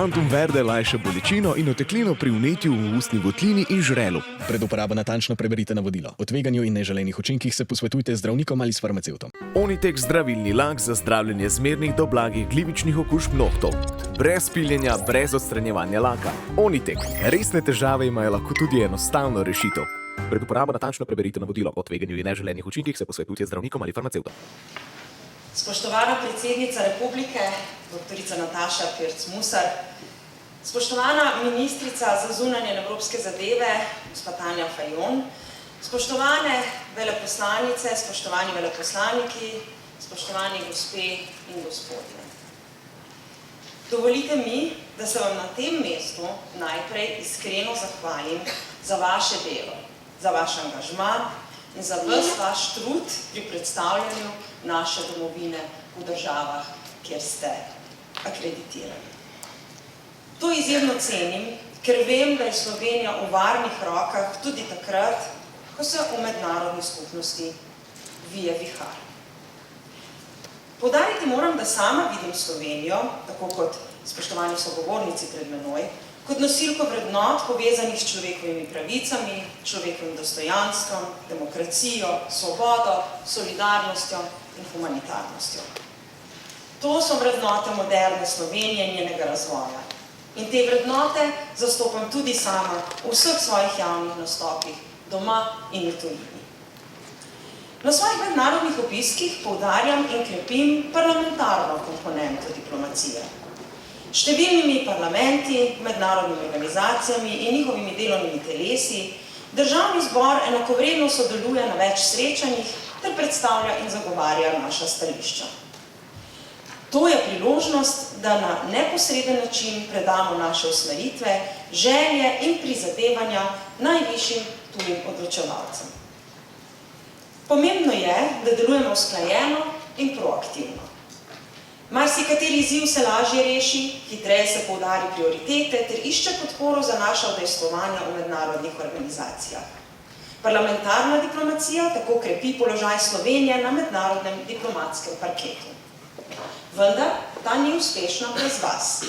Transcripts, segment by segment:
Santum Verde lajša bolečino in oteklino pri vnetju v ustni votlini in žrelu. Pred uporabo natančno preberite navodilo. O tveganju in neželenih učinkih se posvetujte z zdravnikom ali s farmacevtom. Onitek zdravilni lak za zdravljenje zmernih do blagih glivičnih okužb nohtov. Brez piljenja, brez odstranjevanja laka. Onitek. Resne težave imajo lahko tudi enostavno rešitev. Pred uporabo natančno preberite navodilo. O tveganju in neželenih učinkih se posvetujte z zdravnikom ali farmacevtom. Spoštovana predsednica Republike, doktorica Nataša Pirc-Musar, spoštovana ministrica za zunanje in evropske zadeve, gospa Tanja Fajon, spoštovane veleposlanice, spoštovani veleposlaniki, spoštovani gospe in gospodje. Dovolite mi, da se vam na tem mestu najprej iskreno zahvalim za vaše delo, za vaš angažma in za ves vaš trud pri predstavljanju naše domovine v državah, kjer ste akreditirani. To izjemno cenim, ker vem, da je Slovenija v varnih rokah tudi takrat, ko se v mednarodni skupnosti vije vihar. Poudariti moram, da sama vidim Slovenijo, tako kot spoštovani sogovornici pred menoj, kot nosilko vrednot povezanih s človekovimi pravicami, človekovim dostojanstvom, demokracijo, svobodo, solidarnostjo in humanitarnostjo. To so vrednote moderne Slovenije in njenega razvoja. In te vrednote zastopam tudi sama v vseh svojih javnih nastopih, doma in v tujini. Na svojih mednarodnih obiskih poudarjam in krepim parlamentarno komponento diplomacije. Številnimi parlamenti, mednarodnimi organizacijami in njihovimi delovnimi telesi Državni zbor enakovredno sodeluje na več srečanjih ter predstavlja in zagovarja naša stališča. To je priložnost, da na neposreden način predamo naše usmeritve, želje in prizadevanja najvišjim tujim odločevalcem. Pomembno je, da delujemo usklajeno in proaktivno. Marsikateri izziv se lažje reši, hitreje se poudari prioritete ter išče podporo za naša udejstvovanja v mednarodnih organizacijah. Parlamentarna diplomacija tako krepi položaj Slovenije na mednarodnem diplomatskem parketu. Vendar ta ni uspešna brez vas.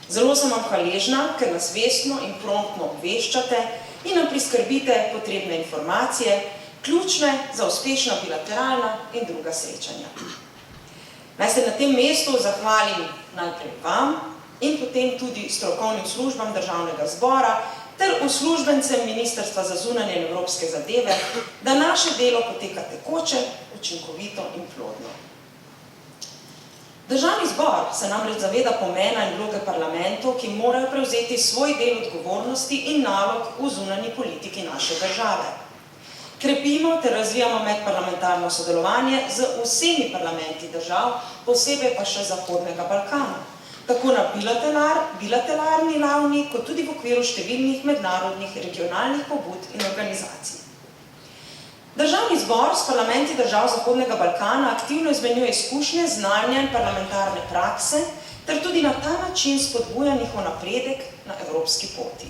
Zelo sem vam hvaležna, ker nas vestno in promptno obveščate in nam priskrbite potrebne informacije, ključne za uspešna bilateralna in druga srečanja. Naj se na tem mestu zahvalim najprej vam in potem tudi strokovnim službam Državnega zbora ter uslužbencem Ministrstva za zunanje in evropske zadeve, da naše delo poteka tekoče, učinkovito in plodno. Državni zbor se namreč zaveda pomena in vloge parlamentov, ki morajo prevzeti svoj del odgovornosti in nalog v zunanji politiki naše države. Krepimo ter razvijamo medparlamentarno sodelovanje z vsemi parlamenti držav, posebej pa še Zahodnega Balkana, tako na bilateralni ravni, kot tudi v okviru številnih mednarodnih regionalnih pobud in organizacij. Državni zbor s parlamenti držav Zahodnega Balkana aktivno izmenjuje izkušnje, znanja in parlamentarne prakse, ter tudi na ta način spodbuja njihov napredek na evropski poti.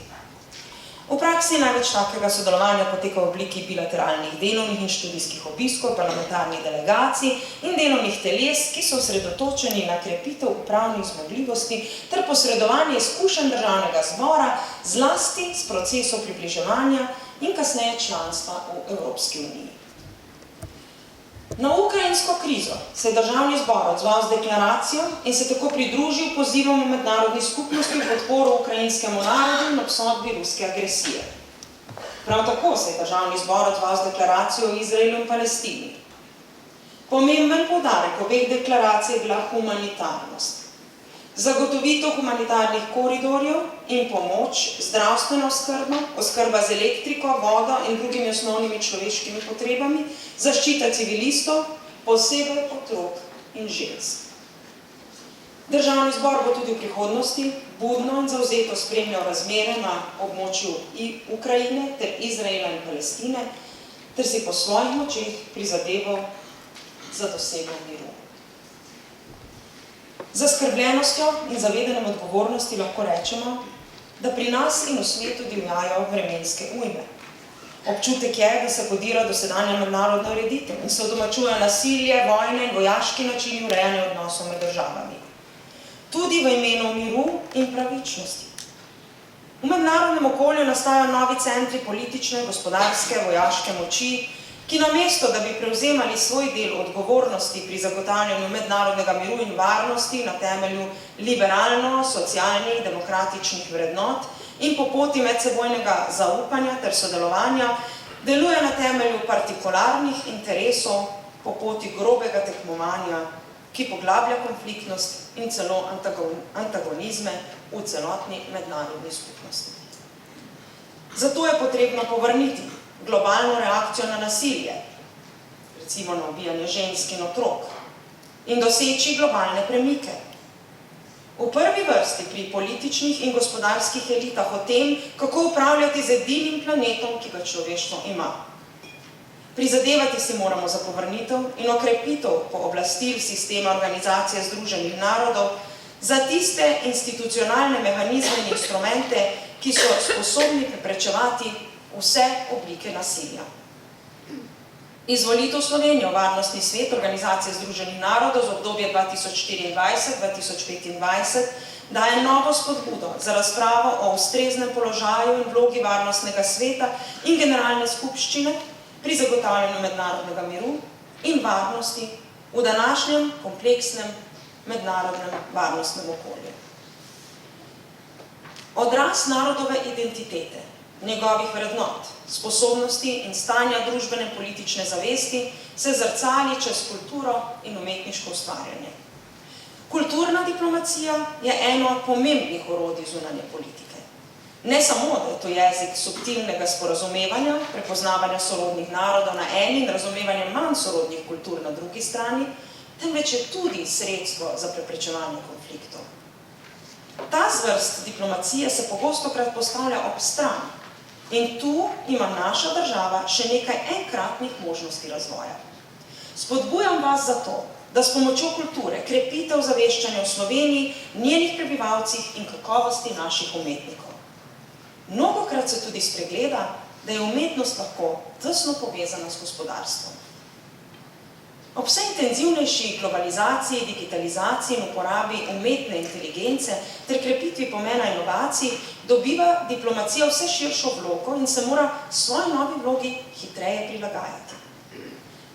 V praksi največ takega sodelovanja poteka v obliki bilateralnih delovnih in študijskih obiskov, parlamentarnih delegacij in delovnih teles, ki so osredotočeni na krepitev upravnih zmogljivosti ter posredovanje izkušenj Državnega zbora zlasti s procesom približevanja in kasneje članstva v Evropski uniji. Na ukrajinsko krizo se je Državni zbor odzval z deklaracijo in se tako pridružil pozivom v mednarodni skupnosti v podporo ukrajinskemu narodu in obsodbi ruske agresije. Prav tako se je Državni zbor odzval z deklaracijo o Izraelu in Palestini. Pomemben poudarek obeh deklaracij je bila humanitarnost. Zagotovitev humanitarnih koridorjev in pomoč, zdravstvena oskrba z elektriko, vodo in drugimi osnovnimi človeškimi potrebami, zaščita civilistov, posebej otrok in žensk. Državni zbor bo tudi v prihodnosti budno in zavzeto spremljal razmere na območju Ukrajine ter Izraela in Palestine ter si po svojih močeh prizadeval za dosego miru. Z zaskrbljenostjo in zavedanjem odgovornosti lahko rečemo, da pri nas in v svetu divjajo vremenske ujme. Občutek je, da se podira dosedanja mednarodna ureditev in se udomačuje nasilje, vojne in vojaški načini urejanja odnosov med državami. tudi v imenu miru in pravičnosti. V mednarodnem okolju nastajajo novi centri politične, gospodarske, vojaške moči, ki namesto, da bi prevzemali svoj del odgovornosti pri zagotavljanju mednarodnega miru in varnosti na temelju liberalno-socialnih demokratičnih vrednot in po poti medsebojnega zaupanja ter sodelovanja, deluje na temelju partikularnih interesov po poti grobega tekmovanja, ki poglablja konfliktnost in celo antagonizme v celotni mednarodni skupnosti. Zato je potrebno povrniti globalno reakcijo na nasilje, recimo na ubijanje žensk in otrok, in doseči globalne premike. V prvi vrsti pri političnih in gospodarskih elitah o tem, kako upravljati z edinim planetom, ki ga človeštvo ima. Prizadevati si moramo za povrnitev in okrepitev pooblastil sistema Organizacije združenih narodov za tiste institucionalne mehanizme in instrumente, ki so sposobni preprečevati vse oblike nasilja. Izvolitev Slovenije v Varnostni svet Organizacije združenih narodov za obdobje 2024-2025 daje novo spodbudo za razpravo o ustreznem položaju in vlogi Varnostnega sveta in Generalne skupščine pri zagotavljanju mednarodnega miru in varnosti v današnjem kompleksnem mednarodnem varnostnem okolju. Odraz narodove identitete, njegovih vrednot, sposobnosti in stanja družbene politične zavesti se zrcali čez kulturo in umetniško ustvarjanje. Kulturna diplomacija je eno od pomembnih orodij zunanje politike. Ne samo, da je to jezik subtilnega sporazumevanja, prepoznavanja sorodnih narodov na eni in razumevanja manj sorodnih kultur na drugi strani, temveč je tudi sredstvo za preprečevanje konfliktov. Ta zvrst diplomacije se pogostokrat postavlja ob strani in tu ima naša država še nekaj enkratnih možnosti razvoja. Spodbujam vas zato, da s pomočjo kulture krepite ozaveščanje o Sloveniji, njenih prebivalcih in kakovosti naših umetnikov. Mnogokrat se tudi spregleda, da je umetnost lahko tesno povezana s gospodarstvom. Ob vse intenzivnejši globalizaciji, digitalizaciji in uporabi umetne inteligence ter krepitvi pomena inovacij dobiva diplomacija vse širšo vlogo in se mora svoji novi vlogi hitreje prilagajati.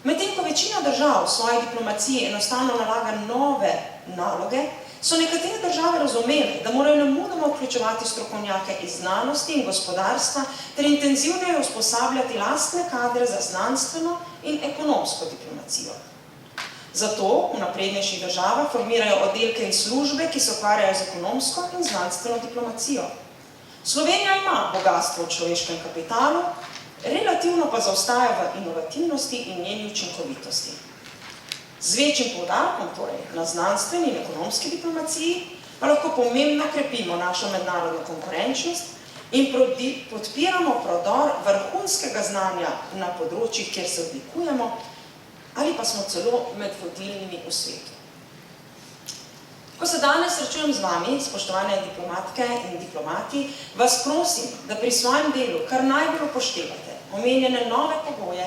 Medtem ko večina držav svoji diplomaciji enostavno nalaga nove naloge, so nekatere države razumele, da morajo nemudoma vključevati strokovnjake iz znanosti in gospodarstva ter intenzivneje usposabljati lastne kadre za znanstveno in ekonomsko diplomacijo. Zato v naprednejših državah formirajo oddelke in službe, ki se ukvarjajo z ekonomsko in znanstveno diplomacijo. Slovenija ima bogastvo v človeškem kapitalu, relativno pa zaostaja v inovativnosti in njeni učinkovitosti. Z večjim poudarkom torej na znanstveni in ekonomski diplomaciji pa lahko pomembno krepimo našo mednarodno konkurenčnost in podpiramo prodor vrhunskega znanja na področjih, kjer se odlikujemo, ali pa smo celo med vodilnimi v svetu. Ko se danes srečujem z vami, spoštovane diplomatke in diplomati, vas prosim, da pri svojem delu kar najbolj upoštevate omenjene nove pogoje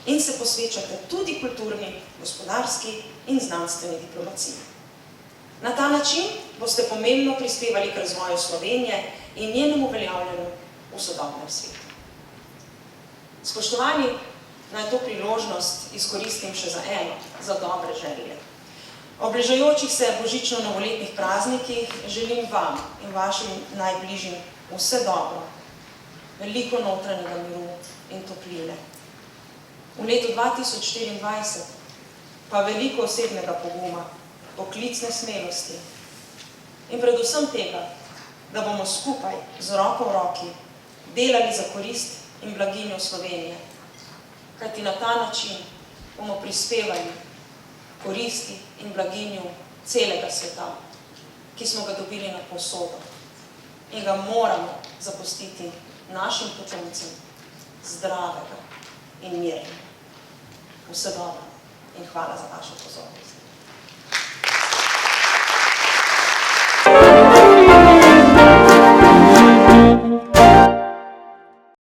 in se posvečate tudi kulturni, gospodarski in znanstveni diplomaciji. Na ta način boste pomembno prispevali k razvoju Slovenije in njenemu uveljavljanju v sodobnem svetu. Spoštovani, naj to priložnost izkoristim še za eno, za dobre želje. Ob bližajočih se božično-novoletnih praznikih želim vam in vašim najbližjim vse dobro, veliko notranjega miru in topline. V letu 2024 pa veliko osebnega poguma, poklicne smelosti in predvsem tega, da bomo skupaj z roko v roki delali za korist in blaginjo Slovenije, kajti na ta način bomo prispevali koristi in blaginju celega sveta, ki smo ga dobili na posodo in ga moramo zapustiti našim potomcem zdravega in mirnega. Vse dobro in hvala za vašo pozornost.